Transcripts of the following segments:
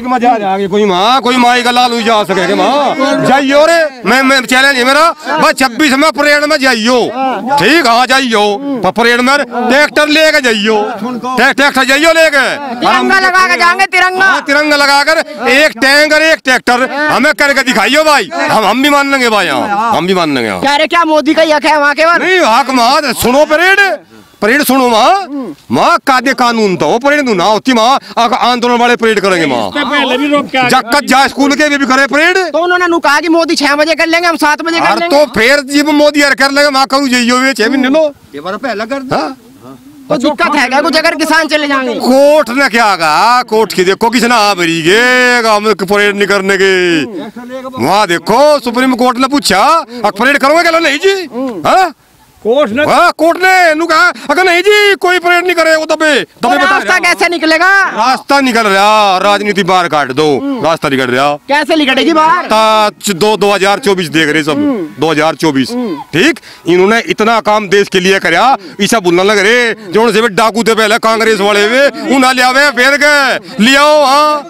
मजा आगे कोई माँ का लालू जा सके माँ जाइयो रे मैं चैलेंज है मेरा बस 26 में परेड में जाइयो ठीक हाँ जाइयो परेड में ट्रैक्टर लेके जाइयो ट्रैक्टर जाइयो लेके तिरंगा लगा के जाएंगे तिरंगा लगाकर एक टैंक और एक ट्रैक्टर हमें करके दिखाइयो भाई हम भी मान लेंगे भाई यहाँ हम भी मान लेंगे कह रहे क्या मोदी का हक है वहाँ के बाद नहीं हक माँ सुनो परेड सुनो माँ कायदे कानून तो परेड ना होती माँ आंदोलन वाले परेड करेंगे माँ जक्कत जा स्कूल के भी करे परेड तो उन्होंने कहा कि मोदी 6 बजे कर लेंगे हम 7 बजे कर लेंगे तो फिर जब मोदी यार कर लेंगे माँ करूँ जाइयो 6 महीने लो ये बार पहला कर तो दिक्कत है क्या कुछ अगर किसान चले जाएंगे कोर्ट ने क्या कहा कोर्ट की देखो किसने भरी गे परेड नहीं करने के वहाँ देखो सुप्रीम कोर्ट ने पूछा परेड करोगे क्या नहीं जी हाँ कोर्ट ने कहा अगर नहीं जी कोई परेड नहीं करे वो दबे रास्ता कैसे निकलेगा रास्ता निकल रहा राजनीति बाहर काट दो रास्ता निकल रहा कैसे निकलेगी बाहर 2024 देख रहे सब 2024 ठीक इन्होंने इतना काम देश के लिए कराया ऐसा बोलना लग रहे जो से डाकू थे पहले कांग्रेस वाले वे उन्हें लिया फिर गए लियाओ हाँ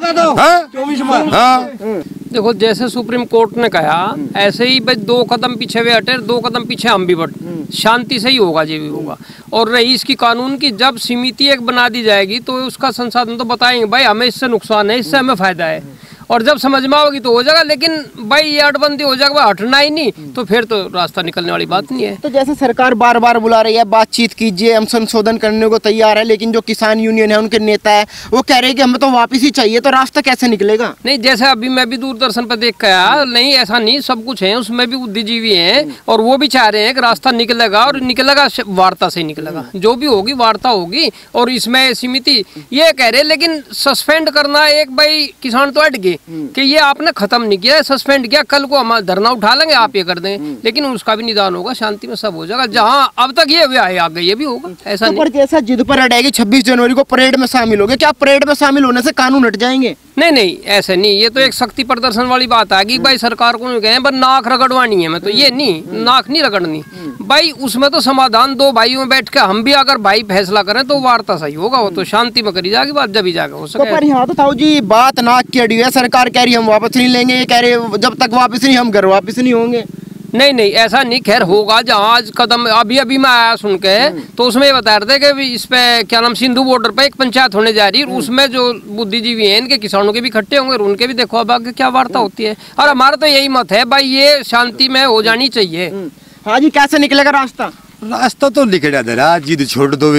देखो जैसे सुप्रीम कोर्ट ने कहा ऐसे ही भाई 2 कदम पीछे वे हटे 2 कदम पीछे हम भी बढ़ शांति से ही होगा ये भी होगा। और रही इसकी कानून की जब समिति एक बना दी जाएगी तो उसका संसाधन तो बताएंगे भाई हमें इससे नुकसान है इससे हमें फायदा है और जब समझ में आओगी तो हो जाएगा। लेकिन भाई ये अटबंदी हो जाएगा हटना ही नहीं तो फिर तो रास्ता निकलने वाली बात नहीं है। तो जैसे सरकार बार बार बुला रही है बातचीत कीजिए हम संशोधन करने को तैयार है लेकिन जो किसान यूनियन है उनके नेता है वो कह रहे हैं कि हमें तो वापस ही चाहिए तो रास्ता कैसे निकलेगा। नहीं जैसे अभी मैं भी दूरदर्शन पर देख के आया नहीं ऐसा नहीं सब कुछ है उसमें भी बुद्धिजीवी हैं और वो भी चाह रहे हैं कि रास्ता निकलेगा और निकलेगा वार्ता से निकलेगा जो भी होगी वार्ता होगी। और इसमें समिति ये कह रहे लेकिन सस्पेंड करना एक भाई किसान तो हट गए कि ये आपने खत्म नहीं किया सस्पेंड किया कल को हम धरना उठा लेंगे आप ये कर दें लेकिन उसका भी निदान होगा शांति में सब हो जाएगा। जहाँ अब तक ये आए आगे ये भी होगा ऐसा तो नहीं। पर जैसा जिद पर अड़ेगी 26 जनवरी को परेड में शामिल होगे क्या परेड में शामिल होने से कानून हट जाएंगे। नहीं ऐसे नहीं ये तो एक शक्ति प्रदर्शन वाली बात है कि भाई सरकार को कहें पर नाक रगड़वानी है मैं तो ये नहीं नाक नहीं रगड़नी भाई उसमें तो समाधान 2 भाइयों में बैठ के हम भी अगर भाई फैसला करें तो वार्ता सही होगा वो तो शांति में करी जाएगी बात जब ही जाएगा हो सके। पर यहाँ तो ताऊ जी बात नाक की अड़ी है सरकार कह रही हम वापस नहीं लेंगे ये कह रहे जब तक वापस नहीं हम घर वापस नहीं होंगे। नहीं ऐसा नहीं खैर होगा जहाँ आज कदम अभी मैं आया सुन के तो उसमें ये बता रहे थे कि इस पे क्या नाम सिंधु बॉर्डर पे एक पंचायत होने जा रही है उसमें जो बुद्धिजीवी हैं इनके किसानों के भी इकट्ठे होंगे और उनके भी देखो अब आगे क्या वार्ता होती है। और हमारा तो यही मत है भाई ये शांति में हो जानी चाहिए। हाँ जी कैसे निकलेगा रास्ता तो निकल दे रहा जिद छोड़ दो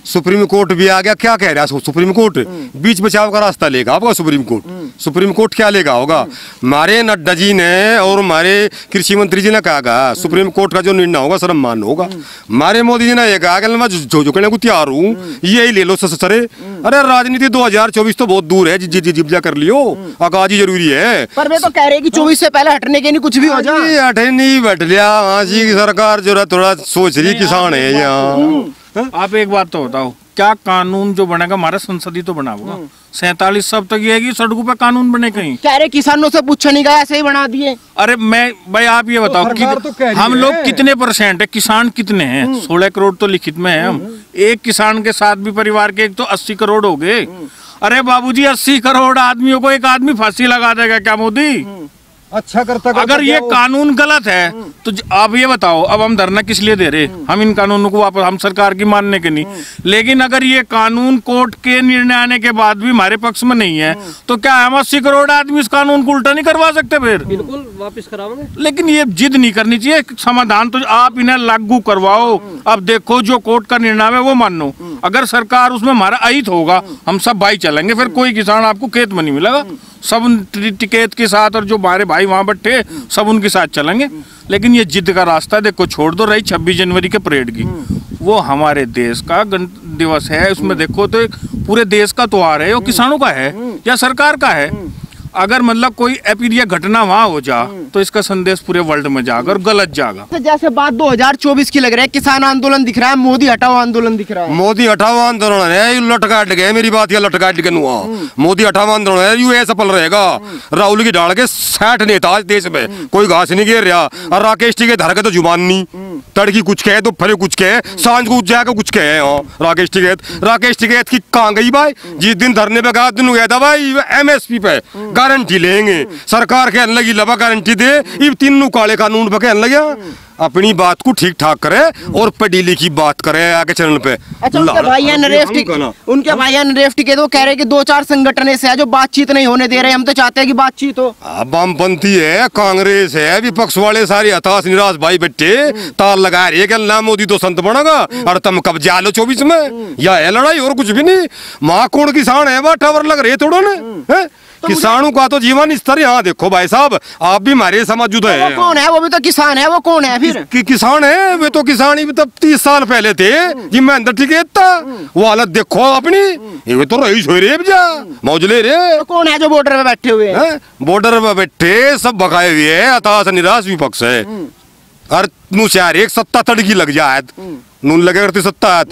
सुप्रीम कोर्ट भी आ गया क्या कह रहा है सुप्रीम कोर्ट बीच बचाव का रास्ता लेगा आपका सुप्रीम कोर्ट क्या लेगा होगा। हमारे नड्डा जी ने और हमारे कृषि मंत्री जी ने कहा सुप्रीम कोर्ट का जो निर्णय होगा सम्मान होगा। हमारे मोदी जी ने ये कहा कि मैं झुकने को तैयार हूँ यही ले लो सरे। अरे राजनीति 2024 तो बहुत दूर है जिब्जा कर लियो आगाज ही जरूरी है। पर वे तो कह रहे कि 24 से पहले हटने के नहीं कुछ भी हो जाए हटे नहीं बैठ लिया वहाँ की सरकार जो है थोड़ा सोच रही किसान है यहाँ। आप एक बात तो बताओ क्या कानून जो बनेगा हमारा संसदीय तो बना होगा 47 सब तक ये सड़कों पे कानून बने कहीं कह रहे किसानों से पूछा नहीं गया ऐसे ही बना दिए। अरे मैं भाई आप ये बताओ तो हम लोग कितने % है किसान कितने हैं 16 करोड़ तो लिखित में है हम एक किसान के साथ भी परिवार के एक तो 80 करोड़ हो गए। अरे बाबूजी 80 करोड़ आदमियों को एक आदमी फांसी लगा देगा क्या मोदी अच्छा करता अगर ये कानून गलत है तो आप ये बताओ अब हम धरना किस लिए दे रहे हम इन कानूनों को वापस हम सरकार की मानने के नहीं। लेकिन अगर ये कानून कोर्ट के निर्णय आने के बाद भी हमारे पक्ष में नहीं है तो क्या हम 80 करोड़ आदमी इस कानून को उल्टा नहीं करवा सकते फिर बिल्कुल वापस कराओगे। लेकिन ये जिद नहीं करनी चाहिए समाधान तो आप इन्हें लागू करवाओ। अब देखो जो कोर्ट का निर्णय है वो मानो अगर सरकार उसमें हमारा अहित होगा हम सब भाई चलेंगे फिर कोई किसान आपको खेत में नहीं मिलेगा सब टिकैत के साथ और जो हमारे भाई वहां बैठे सब उनके साथ चलेंगे। लेकिन ये जिद का रास्ता देखो छोड़ दो। रही 26 जनवरी के परेड की वो हमारे देश का गणतंत्र दिवस है उसमें देखो तो एक पूरे देश का त्योहार है वो किसानों का है या सरकार का है। अगर मतलब कोई अपीरिया घटना वहाँ हो जा तो इसका संदेश पूरे वर्ल्ड में जाएगा और गलत जाएगा। तो जैसे बात 2024 की लग रहा है किसान आंदोलन दिख रहा है मोदी हटाओ आंदोलन दिख रहा है। मोदी हटाओ आंदोलन है लट काट गए मेरी बात या लट काट के मोदी हटाओ आंदोलन है यू सफल रहेगा। राहुल की डाल के 60 नेता देश में कोई घास नहीं घेर रहा और राकेश टी के धर के तो जुबान नहीं तड़की कुछ कहे तो फरे कुछ कहे, सांझ को जाकर कुछ कहे। राकेश टिकैत की कहाँ गई भाई? जिस दिन धरने पे गया दिन गया था भाई MSP पे गारंटी लेंगे, सरकार कहने लगी लबा गारंटी दे, ये तीनों काले कानून पे कहने लगे। अपनी बात को ठीक ठाक करे और पढ़ी लिखी बात करे आगे चैनल पे। अच्छा, उनके भाइयान नरेश टिकैत वो कह रहे हैं कि 2-4 संगठन ऐसे है जो बातचीत नहीं होने दे रहे, हम तो चाहते हैं कि बातचीत हो। वामपंथी है, कांग्रेस है, विपक्ष वाले सारे हताश निराश भाई बैठे तार लगा रही है कि अल्लाह मोदी तो संत बनेगा और तुम कब जा लो 24 में, या है लड़ाई और कुछ भी नहीं। माँ कौन किसान है वह टावर लग रहे थोड़ा ना, किसानों का तो जीवन स्तर यहाँ देखो भाई साहब, आप भी हमारे समझ है। वो कौन है? वो भी तो किसान है। वो कौन है फिर? किसान है वे तो, किसान ही तब 30 साल पहले थे जी महेंद्र टिकैत था। वो हालत देखो अपनी, ये तो रईस हो रहे जा मौजले रे। तो कौन है जो बॉर्डर पे बैठे हुए हैं? बॉर्डर पे बैठे सब भगाए हुए है, हताश निराश विपक्ष है। और नुचार एक सत्ता तड़की लग जाए, नून लगे करती सत्ता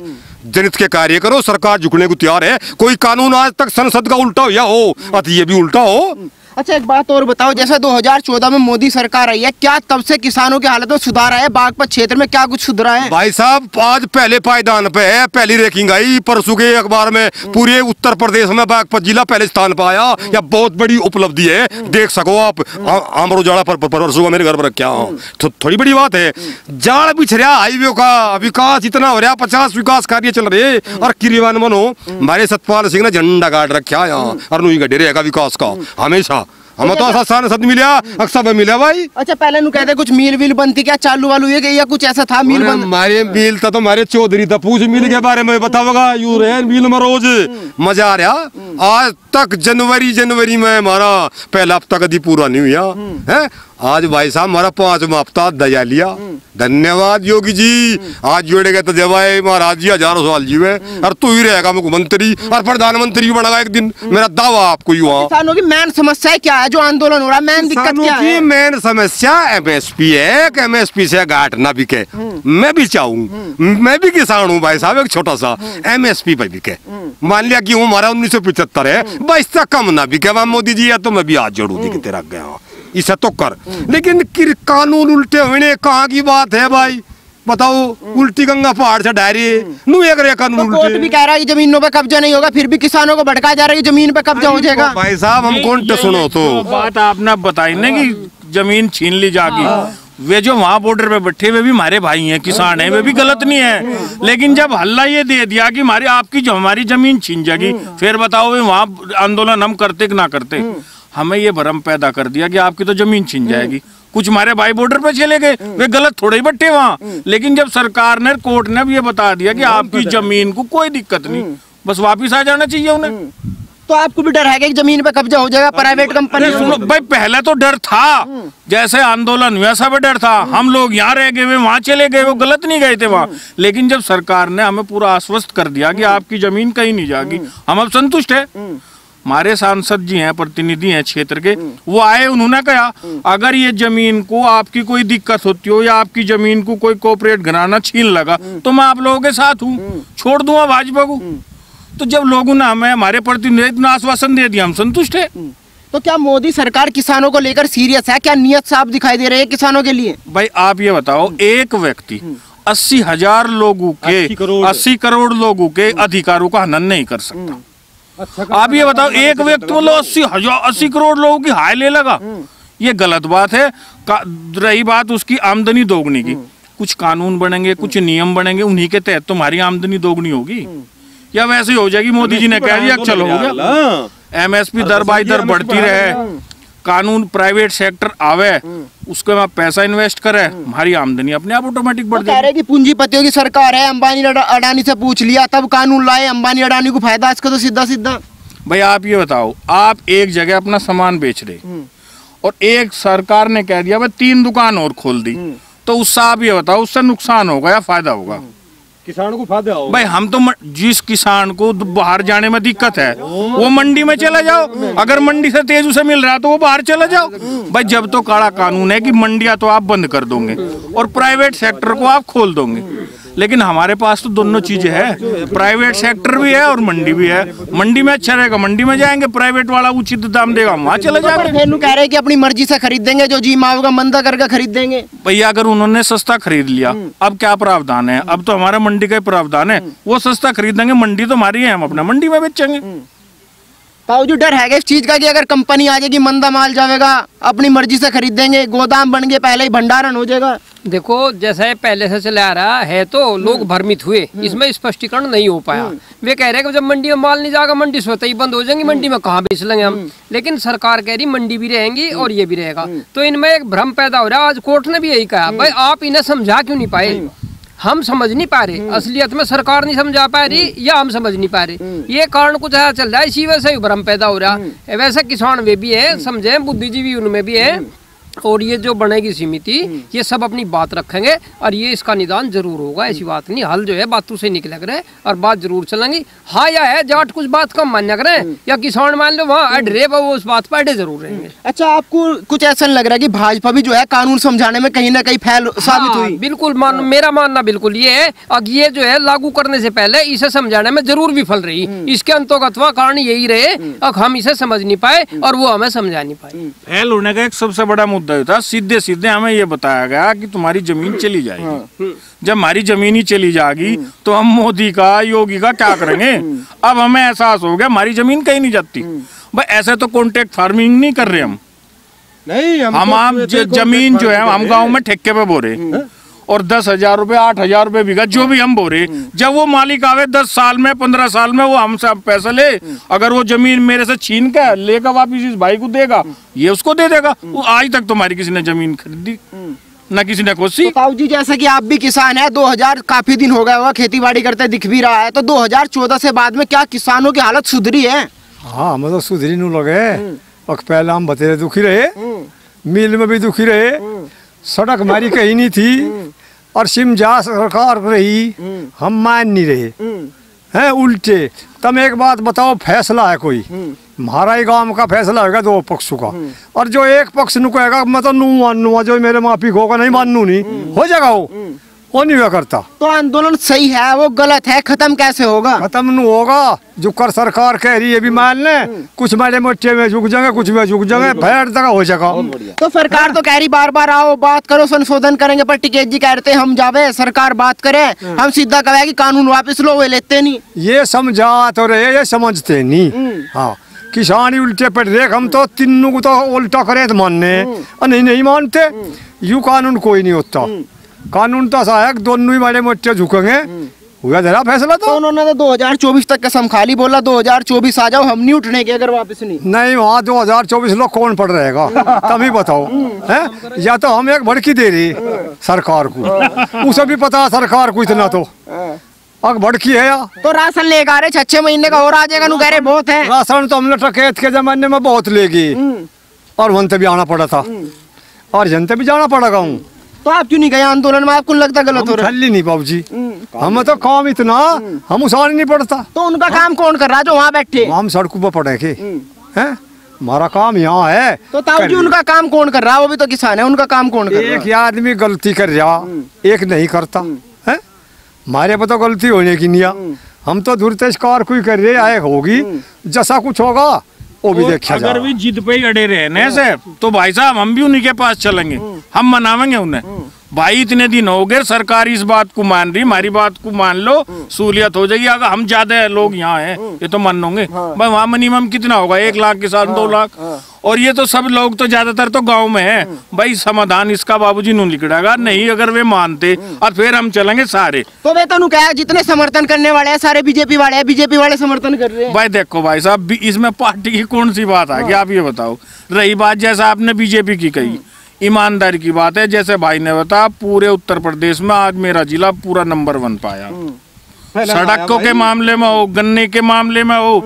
जनहित के कार्य करो, सरकार झुकने को तैयार है। कोई कानून आज तक संसद का उल्टा हो या हो, अति ये भी उल्टा हो। अच्छा, एक बात और बताओ, जैसे 2014 में मोदी सरकार आई है, क्या तब से किसानों की हालत में सुधार आया? बागपत क्षेत्र में क्या कुछ सुधरा है? भाई साहब आज पहले पायदान पे है, पहली रैंकिंग आई परसों के अखबार में, पूरे उत्तर प्रदेश में बागपत जिला पहले स्थान पर आया। या बहुत बड़ी उपलब्धि है, देख सको आप। अमर उजाला पर परसों मेरे घर पर रखा तो थोड़ी बड़ी बात है। जाड़ बिछ रहा हाईवे का, विकास इतना हो रहा, 50 विकास कार्य चल रहे और क्रियान्वयन बनो। हमारे सतपाल सिंह ने झंडा गाड़ रखा यहाँ और नुई गड्ढे रहेगा विकास का हमेशा। हम तो आसान सद मिला अक्सर मिला भाई। अच्छा, पहले नु कहते कुछ मील वील बनती, क्या चालू वालू है या कुछ ऐसा था? मील बंद हमारे मील था तो हमारे चौधरी था, पूछ मील के बारे में बताओगा। यू रहे मील में रोज मजा आ रहा। आज तक जनवरी में हमारा पहला हफ्ता कभी पूरा नहीं हुआ है। आज भाई साहब हमारा 5वां हफ्ता दया लिया। धन्यवाद योगी जी, आज जोड़े गए तो जवाए महाराज जी हजारों साल जीवे और तू ही रहेगा मुख्यमंत्री और प्रधानमंत्री बनेगा एक दिन, मेरा दावा आपको हुआ। किसानों की मेन समस्या क्या है जो आंदोलन हो रहा है? मेन दिक्कत क्या है? मेन समस्या MSP है कि MSP से घाट ना बिके। मैं भी चाहूँ, मैं भी किसान हूँ भाई साहब, एक छोटा सा MSP पे बिके। मान लिया कि हमारा 1975 है, 22 तक कम ना बिके मोदी जी, या तो मैं भी हाथ जोड़ू दी तेरा गया इसे तो कर। लेकिन कानून उल्टे हुए कहाँ की बात है भाई बताओ? उल्टी गंगा पहाड़ से डायरी नू एक रे कानून तो कोर्ट भी कह रहा है कि जमीनों पे कब्जा नहीं होगा, फिर भी किसानों को भड़काया जा रहा है कि जमीन पे कब्जा हो जाएगा। भाई साहब हम कौन सुनो तो बात आपने बताई ना कि जमीन छीन ली जागी। वे जो वहाँ बॉर्डर पे बैठे वे भी हमारे भाई हैं, किसान हैं, वे भी गलत नहीं है। लेकिन जब हल्ला ये दे दिया कि हमारी जमीन छीन जाएगी, फिर बताओ वे वहाँ आंदोलन हम करते कि ना करते? हमें ये भ्रम पैदा कर दिया कि आपकी तो जमीन छीन जाएगी। कुछ हमारे भाई बॉर्डर पे चले गए, वे गलत थोड़े ही बैठे वहाँ। लेकिन जब सरकार ने, कोर्ट ने भी ये बता दिया कि आपकी जमीन को कोई दिक्कत नहीं, बस वापिस आ जाना चाहिए उन्हें। तो आपको भी डर है कि जमीन पे कब्जा हो जाएगा प्राइवेट कंपनी? भाई पहले तो डर था, जैसे आंदोलन हुआ सब डर था। हम लोग यहाँ रह गए, वे वहाँ चले गए, वो गलत नहीं गए थे वहाँ। लेकिन जब सरकार ने हमें पूरा आश्वस्त कर दिया कि आपकी जमीन कहीं नहीं जाएगी, हम अब संतुष्ट है। हमारे सांसद जी हैं, प्रतिनिधि हैं क्षेत्र के, वो आए, उन्होंने कहा अगर ये जमीन को आपकी कोई दिक्कत होती हो या आपकी जमीन को कोई कॉर्पोरेट घराना छीन लगा तो मैं आप लोगों के साथ हूँ, छोड़ दूंगा भाजपा को। तो जब लोगों ने हमें, हमारे प्रतिनिधि ने आश्वासन दे दिया, हम संतुष्ट है। तो क्या मोदी सरकार किसानों को लेकर सीरियस है? क्या नियत साफ दिखाई दे रही है किसानों के लिए? भाई आप ये बताओ, एक व्यक्ति 80,000 लोगों के 80 करोड़ लोगों के अधिकारों का हनन नहीं कर सकता। आप ये बताओ, एक व्यक्ति मतलब 80 करोड़ लोगों की हाय ले लगा, ये गलत बात है। रही बात उसकी आमदनी दोगुनी की, कुछ कानून बनेंगे, कुछ नियम बनेंगे, उन्हीं के तहत तुम्हारी आमदनी दोगुनी होगी या वैसे ही हो जाएगी? मोदी जी ने कह दिया चलो हो गया, MSP दर बाई दर बढ़ती रहे, कानून प्राइवेट सेक्टर आवे, उसके बाद पैसा इन्वेस्ट करे, हमारी आमदनी अपने आप ऑटोमेटिक बढ़ जाएगी। कह रहे कि पूंजीपतियों की सरकार है, अंबानी अडानी से पूछ लिया तब कानून लाए, अंबानी अडानी को फायदा इसका तो सीधा। भाई आप ये बताओ, आप एक जगह अपना सामान बेच रहे और एक सरकार ने कह दिया भाई 3 दुकान और खोल दी, तो उससे आप ये बताओ उससे नुकसान होगा या फायदा होगा? किसान को फायदा होगा। भाई हम तो जिस किसान को बाहर जाने में दिक्कत है वो मंडी में चला जाओ, अगर मंडी से तेज उसे मिल रहा है तो वो बाहर चला जाओ। भाई जब तो काला कानून है कि मंडियां तो आप बंद कर दोगे और प्राइवेट सेक्टर को आप खोल दोगे, लेकिन हमारे पास तो दोनों चीजें है, प्राइवेट सेक्टर भी है और मंडी भी है। मंडी में अच्छा रहेगा, मंडी में जाएंगे, प्राइवेट वाला उचित दाम देगा, वहाँ चले जाएंगे। कह रहे कि अपनी मर्जी से खरीदेंगे, जो जी मांगेगा मंदा करके खरीद देंगे। भैया अगर उन्होंने सस्ता खरीद लिया, अब क्या प्रावधान है? अब तो हमारा मंडी का ही प्रावधान है, वो सस्ता खरीदेंगे, मंडी तो हमारी है, हम अपना मंडी में बेचेंगे। ताऊ डर है इस चीज का कि अगर कंपनी आ जाएगी, मंदा माल जाएगा, अपनी मर्जी से खरीदेंगे, गोदाम बन गए, पहले ही भंडारण हो जाएगा। देखो जैसे पहले से चला आ रहा है तो लोग भ्रमित हुए, इसमें स्पष्टीकरण नहीं हो पाया। वे कह रहे हैं कि जब मंडी में माल नहीं जाएगा, मंडी स्वतः ही बंद हो जाएंगी, मंडी में कहाँ बेच लेंगे हम। लेकिन सरकार कह रही मंडी भी रहेंगी और ये भी रहेगा, तो इनमें एक भ्रम पैदा हो रहा है। आज कोर्ट ने भी यही कहा, भाई आप इन्हें समझा क्यों नहीं पाए? हम समझ नहीं पा रहे, असलियत में सरकार नहीं समझा पा रही या हम समझ नहीं पा रहे, ये कारण कुछ ऐसा चल रहा है, इसी वजह से भ्रम पैदा हो रहा है। वैसे किसान वे भी है, समझे, बुद्धिजीवी उनमें भी है, और ये जो बनेगी समिति, ये सब अपनी बात रखेंगे और ये इसका निदान जरूर होगा। ऐसी बात नहीं, हल जो है बातों से निकल रहे और बात जरूर चलेंगी। हाँ या है जाट कुछ बात कम मान्य करें या किसान मान लो वहाँ अडरे पर वो उस बात पर अडे जरूर रहेंगे। अच्छा, आपको कुछ ऐसा लग रहा है कि भाजपा भी जो है कानून समझाने में कहीं ना कहीं फेल साबित हुई? बिल्कुल मेरा मानना बिल्कुल ये है, अब ये जो है लागू करने से पहले इसे समझाने में जरूर विफल रही। इसके अंतोगत्वा कारण यही रहे, अब हम इसे समझ नहीं पाए और वो हमें समझा नहीं पाए। फेल होने का एक सबसे बड़ा मुद्दा था, सीधे सीधे हमें ये बताया गया कि तुम्हारी जमीन चली जाएगी। जब हमारी जमीन ही चली जाएगी तो हम मोदी का, योगी का क्या करेंगे? अब हमें एहसास हो गया हमारी जमीन कहीं नहीं जाती। भाई ऐसे तो कॉन्ट्रैक्ट फार्मिंग नहीं कर रहे हम नहीं, हम जमीन जो है हम गांव में ठेके पे बो रहे और 10,000 रुपए 8,000 रुपए बीघा जो भी हम बोरे, जब वो मालिक आवे 10 साल में 15 साल में वो हमसे पैसा ले, अगर वो जमीन मेरे से छीन के लेकर वापिस इस भाई को देगा, ये उसको दे देगा। वो आज तक तुम्हारी किसी ने जमीन खरीदी न किसी ने कोसी। ताऊ जी जैसे कि आप भी किसान है, 2000 काफी दिन हो गया होगा खेती बाड़ी करते, दिख भी रहा है, तो 2014 से बाद में क्या किसानों की हालत सुधरी है? हाँ मतलब सुधरी नहीं लगे, पहले हम बतेरे दुखी रहे, मिल में भी दुखी रहे, सड़क हमारी कहीं नहीं थी और सिमजा सरकार रही, हम मान नहीं रहे हैं उल्टे। तब एक बात बताओ, फैसला है कोई, हमारा ही गांव का फैसला होगा दो पक्षों का, और जो एक पक्ष नु कहेगा मैं तो नू मानूंगा, जो मेरे माफिक होगा नहीं मानू नहीं हो जाएगा, वो नहीं हुआ करता। तो आंदोलन सही है वो गलत है, खत्म कैसे होगा? खत्म नहीं होगा, जो कर सरकार कह रही है भी मान ले, कुछ मारे मोटे में झुक जाएंगे, कुछ में झुक जाएंगे, भैर तक हो जाएगा। तो सरकार तो कह रही बार बार आओ बात करो, संशोधन करेंगे, पर टिकैत जी कह रहे हम जावे सरकार बात करे, हम सीधा कहे कि कानून वापस लो, वो लेते नहीं। ये समझा तो रहे, ये समझते नहीं। हाँ किसान ही उल्टे पड़ रहे, हम तो तीनों को तो उल्टा करे तो मानने, नहीं मानते। यू कानून कोई नहीं होता, कानून तो ऐसा है दोनों ही मारे मोटे झुकेंगे, हुआ जरा फैसला। तो उन्होंने तो 2024 तक कसम खा ली, बोला 2024 आ जाओ, हम नहीं उठने के अगर वापस नहीं। वहाँ 2024 लोग कौन पड़ रहेगा तभी बताओ है? या तो हम एक भड़की दे रही सरकार को, उसे भी पता है सरकार को इतना तो अब भड़की है। या तो राशन लेकर आ रहे 6 महीने का और आ जाएगा, कह रहे बहुत है राशन, तो हमने टकैत के जमाने में बहुत लेगी और वहाँ भी आना पड़ा था और जनता भी जाना पड़ेगा। तो आप क्यों नहीं गए आंदोलन में? आपको लगता गलत हो रहा है? नहीं बाबू जी, हमें तो काम इतना, हम उस नहीं पड़ता। तो उनका काम कौन कर रहा है जो वहाँ बैठे? हम सड़कों पर पड़े के हैं, हमारा काम यहाँ है। तो ताऊ जी उनका काम कौन कर रहा है? वो भी तो किसान है, उनका काम कौन कर रहा है? एक आदमी गलती कर रहा, एक नहीं करता है, हमारे पर तो गलती होने की नहीं, हम तो दुर्तेजकार कोई कर रहे आए होगी, जैसा कुछ होगा वो भी देखा अगर भी जिद पे ही अड़े रहने से तो भाई साहब हम भी उन्हीं के पास चलेंगे, हम मनावेंगे उन्हें। भाई इतने दिन हो गए सरकार इस बात को मान रही, हमारी बात को मान लो, सहूलियत हो जाएगी। अगर हम ज्यादा लोग यहाँ हैं ये तो मान लोगे भाई, वहाँ मिनिमम कितना होगा, 1 लाख के साथ 2 लाख, और ये तो सब लोग तो ज्यादातर तो गांव में है। भाई समाधान इसका बाबूजी नू निकलेगा नहीं, अगर वे मानते और फिर हम चलेंगे सारे। तो वे तो क्या जितने समर्थन करने वाले हैं सारे बीजेपी वाले हैं, बीजेपी वाले समर्थन कर रहे हैं। भाई देखो भाई साहब, इसमें पार्टी की कौन सी बात है कि आप ये बताओ। रही बात जैसा आपने बीजेपी की कही, ईमानदारी की बात है, जैसे भाई ने बताया पूरे उत्तर प्रदेश में आज मेरा जिला पूरा नंबर 1 पाया, सड़कों के मामले में हो, गन्ने के मामले में हो,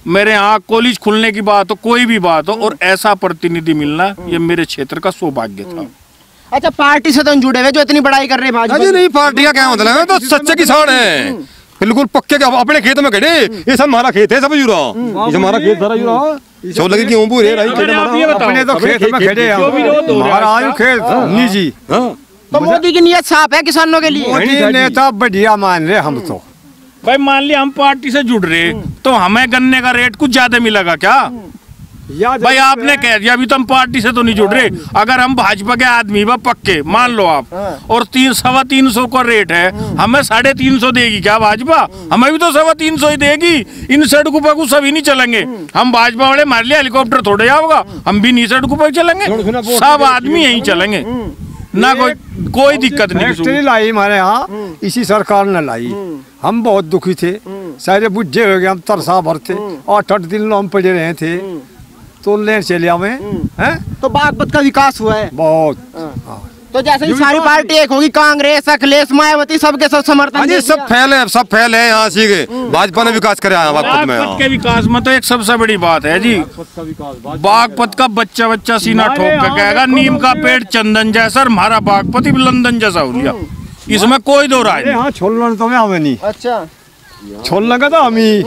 मेरे यहाँ कॉलेज खुलने की बात हो, कोई भी बात हो, और ऐसा प्रतिनिधि मिलना ये मेरे क्षेत्र का सौभाग्य था। अच्छा पार्टी से तो जुड़े हुए जो इतनी बड़ाई कर रहे हैं भाजपा? नहीं, पार्टी का क्या मतलब है, तो सच्चे किसान है, बिल्कुल पक्के के अपने खेत में खड़े, ये सब हमारा खेत है, सब जुड़ा, ये हमारा खेत सारा जुड़ा, सो लगे क्यों पूरे अपने तो खेत में खड़े, हमारा खेत निजी तो मोदी की नीयत साफ है किसानों के लिए। मोदी नेता बढ़िया मान रहे हम तो। भाई मान लिया हम पार्टी से जुड़ रहे तो हमें गन्ने का रेट कुछ ज्यादा मिलेगा क्या? भाई आपने कह दिया अभी तो हम पार्टी से तो नहीं जुड़ रहे। अगर हम भाजपा के आदमी बा पक्के मान लो आप, और 300 का रेट है, हमें 350 देगी क्या भाजपा? हमें भी तो 350 ही देगी। इन सड़कों पर कुछ सभी नहीं चलेंगे। हम भाजपा वाले मार लिया हेलीकॉप्टर थोड़े जाओगा, हम भी नहीं सड़कों पर चलेंगे, सब आदमी यही चलेंगे ना। कोई दिक्कत नहीं। फैक्ट्री लाई हमारे यहाँ, इसी सरकार ने लाई। हम बहुत दुखी थे, सारे बुझे हो गए, हम तरसा भरते, 8 दिन हम पड़े रहे थे तो ले चले हैं। तो बागपत का विकास हुआ है बहुत। तो जैसे ही सारी पार्टी एक होगी, कांग्रेस, अखिलेश, मायावती, सबके सब समर्थन दे सब फैले हैं यहाँ से। भाजपा ने विकास कराया बागपत में। बागपत के विकास में तो एक सबसे बड़ी बात है जी, बागपत का बच्चा सीना ठोक के कहेगा नीम का पेड़ चंदन जैसा, हमारा बागपत लंदन जैसा हो गया। इसमें कोई दो राय नहीं। छोड़ना तो हमें नहीं। अच्छा, छोड़ना का तो हम ही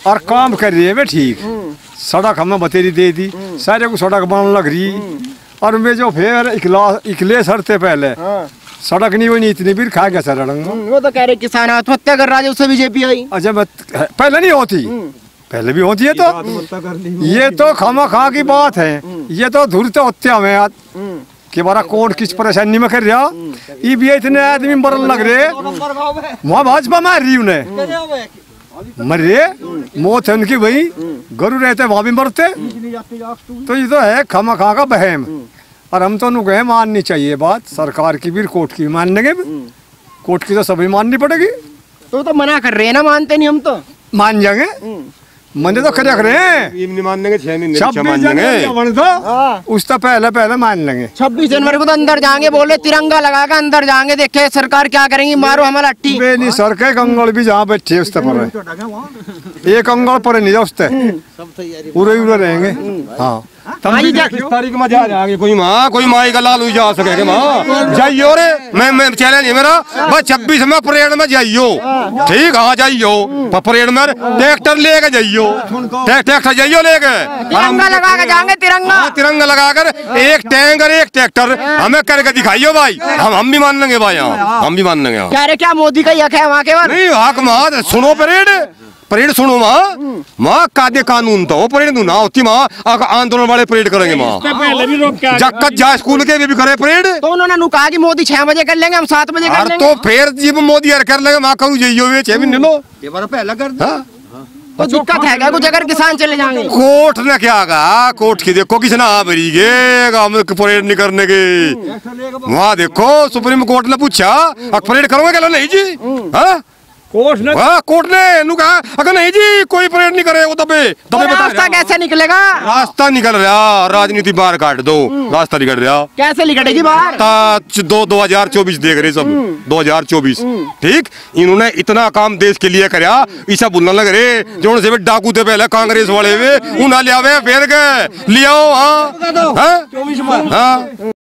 और काम कर रही है ठीक। सड़क हमें बतेरी दे दी, सारे को सड़क बनने लग रही। और मैं जो फिर इकले सड़ते पहले सड़क नहीं बनी, इतनी भी खा गया सर। वो तो कह रहे किसान आत्महत्या कर रहा है, उससे बीजेपी आई। अच्छा पहले नहीं होती, पहले भी होती है। तो ये तो खामा खा की बात है। ये तो धुरते होते हमें कि बारा कौन किस परेशानी में कर रहा। ये भी इतने आदमी मरन लग रहे, वहाँ भाजपा मार रही उन्हें, मर रहे, मौत है उनकी। भाई गरु रहते वहाँ भी मरते। तो ये तो है खामा खा का बहम। और हम तो उनको माननी चाहिए बात, सरकार की भी, कोर्ट की भी मान लेंगे। कोर्ट की तो सभी माननी पड़ेगी। तो मना कर रहे हैं ना, मानते नहीं हम तो। मान जाएंगे, मने तो कर रहे हैं। मान लेंगे 6 महीने 26 जनवरी उसका पहले मान लेंगे। 26 जनवरी को तो अंदर जाएंगे, बोले तिरंगा लगा कर अंदर जाएंगे, देखे सरकार क्या करेंगी, मारो हमारा अट्टी। नहीं सर के कंगल भी जहाँ बैठे उस पर है, एक अंगल पर नहीं उसते पूरे रहेंगे। हाँ तारीख में जा जाएंगे। कोई माई का लालू जा सके माँ जाइयो रे। मैं चैलेंज है मेरा, बस 26 में परेड में जाइयो। ठीक, हाँ जाइयो परेड में, ट्रैक्टर लेके जाइयो, ट्रैक्टर जाइयो लेके, तिरंगा लगा के जाएंगे। तिरंगा लगाकर एक टैंक और एक ट्रैक्टर हमें करके दिखाइयो भाई। हम भी मान लेंगे भाई, हम भी मान लेंगे। कह रहे क्या मोदी का हक है वहाँ के? नहीं हक माँ सुनो, परेड सुनो माँ कायदे कानून तो परेड ना होती माँ। आंदोलन वाले परेड करेंगे माँ, जक्कत जा स्कूल के भी करे परेड। तो उन्होंने कहा कि मोदी 6 बजे कर लेंगे, हम 7 बजे कर लेंगे। तो फिर जब मोदी कर लेंगे माँ करू जाइयो 6 महीने लो ये बार पहला कर दो। तो दिक्कत है क्या कुछ अगर किसान चले जाएंगे? कोर्ट ने क्या कहा, कोर्ट की देखो किसने भरी गे परेड नहीं करने के। वहाँ देखो सुप्रीम कोर्ट ने पूछा परेड करोगे क्या? नहीं जी। हाँ कोर्ट ने कहा अगर नहीं जी कोई परेड नहीं करे वो दबे रास्ता कैसे निकलेगा? रास्ता निकल रहा, राजनीति बाहर काट दो, रास्ता निकल रहा। कैसे निकलेगी बाहर? 2024 देख रहे सब, 2024 ठीक। इन्होंने इतना काम देश के लिए कराया, ऐसा बोलने लग रहे जो से डाकू थे पहले कांग्रेस वाले वे उन्हें लिया फिर गए लिया। हाँ